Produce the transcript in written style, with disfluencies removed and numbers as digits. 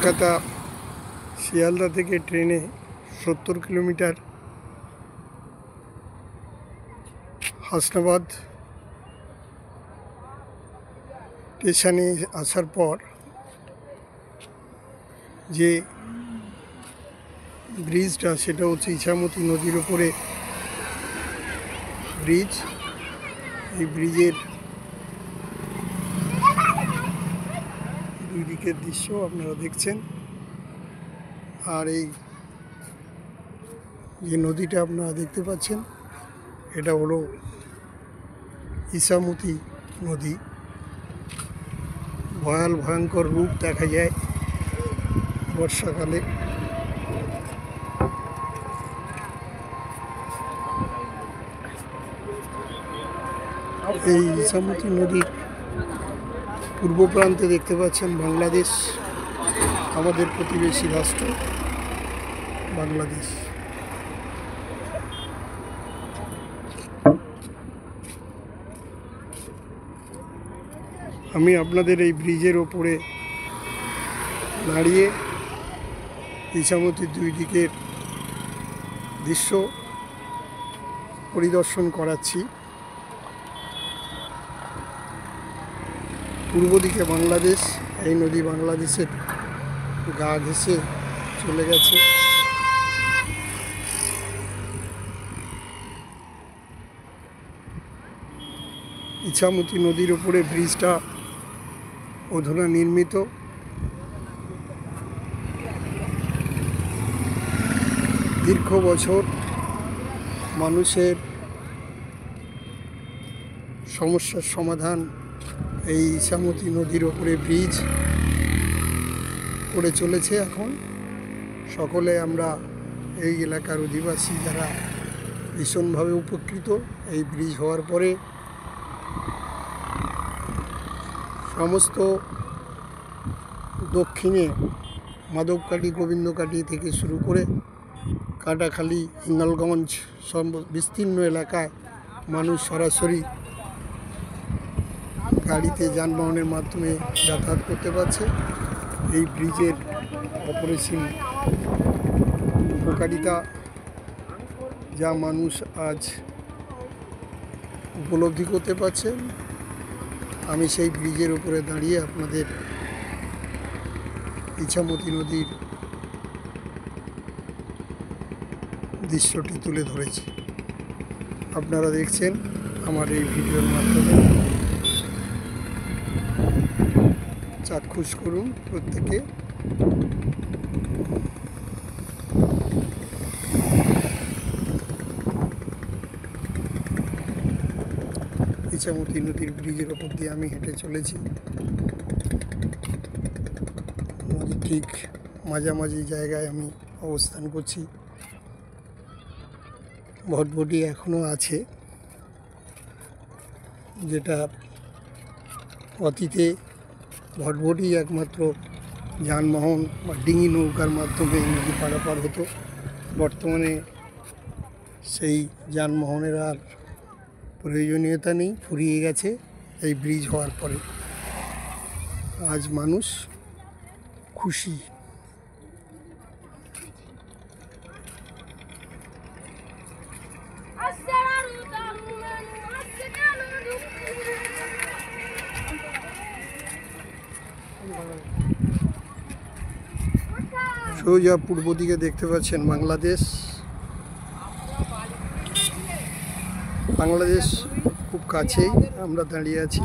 কলকাতা শিয়ালদা থেকে ট্রেনে 70 কিলোমিটার হাসনাবাদ স্টেশনে আসার পর যে ব্রিজটা, সেটা হচ্ছে ইছামতি নদীর ওপরে ব্রিজ। এই ব্রিজের দুই দিকের দৃশ্য আপনারা দেখছেন। আর এই যে নদীটা আপনারা দেখতে পাচ্ছেন, এটা হলো ইছামতি নদী। ভয়ঙ্কর রূপ দেখা যায় বর্ষাকালে। এই ইছামতি নদীর পূর্ব প্রান্তে দেখতে পাচ্ছেন বাংলাদেশ, আমাদের প্রতিবেশী রাষ্ট্র বাংলাদেশ। আমি আপনাদের এই ব্রিজের ওপরে দাঁড়িয়ে ইছামতির দুই দিকের দৃশ্য পরিদর্শন করাচ্ছি। পূর্ব দিকে বাংলাদেশ, এই নদী বাংলাদেশের গা ঘেঁষে চলে গেছে। ইছামতি নদীর উপরে ব্রিজটা অধুনা নির্মিত। দীর্ঘ বছর মানুষের সমস্যার সমাধান এই ইছামতি নদীর ওপরে ব্রিজ করে চলেছে। এখন সকলে আমরা এই এলাকার অধিবাসী যারা ভীষণভাবে উপকৃত। এই ব্রিজ হওয়ার পরে সমস্ত দক্ষিণে মাধবকাঠি, গোবিন্দকাঠি থেকে শুরু করে কাটাখালী, হিঙ্গলগঞ্জ সব বিস্তীর্ণ এলাকায় মানুষ সরাসরি গাড়িতে, যানবাহনের মাধ্যমে যাতায়াত করতে পারছে। এই ব্রিজের অপরিসীম উপকারিতা যা মানুষ আজ উপলব্ধি করতে পারছেন। আমি সেই ব্রিজের উপরে দাঁড়িয়ে আপনাদের ইছামতি নদীর দৃশ্যটি তুলে ধরেছি। আপনারা দেখছেন আমার এই ভিডিওর মাধ্যমে। চাক্ষুষ করুন প্রত্যেকে। ইছামতি নদীর ব্রিজের ওপর দিয়ে আমি হেঁটে চলেছি। নদীর ঠিক মাঝামাঝি জায়গায় আমি অবস্থান করছি। ভটভটি এখনও আছে, যেটা অতীতে ভটভটি একমাত্র যানবাহন বা ডিঙি নৌকার মাধ্যমে নদী পারাপার হতো। বর্তমানে সেই যানবাহনের আর প্রয়োজনীয়তা নেই, ফুরিয়ে গেছে এই ব্রিজ হওয়ার পরে। আজ মানুষ খুশি। সোজা পূর্ব দিকে দেখতে পাচ্ছেন বাংলাদেশ। বাংলাদেশ খুব কাছেই আমরা দাঁড়িয়ে আছি।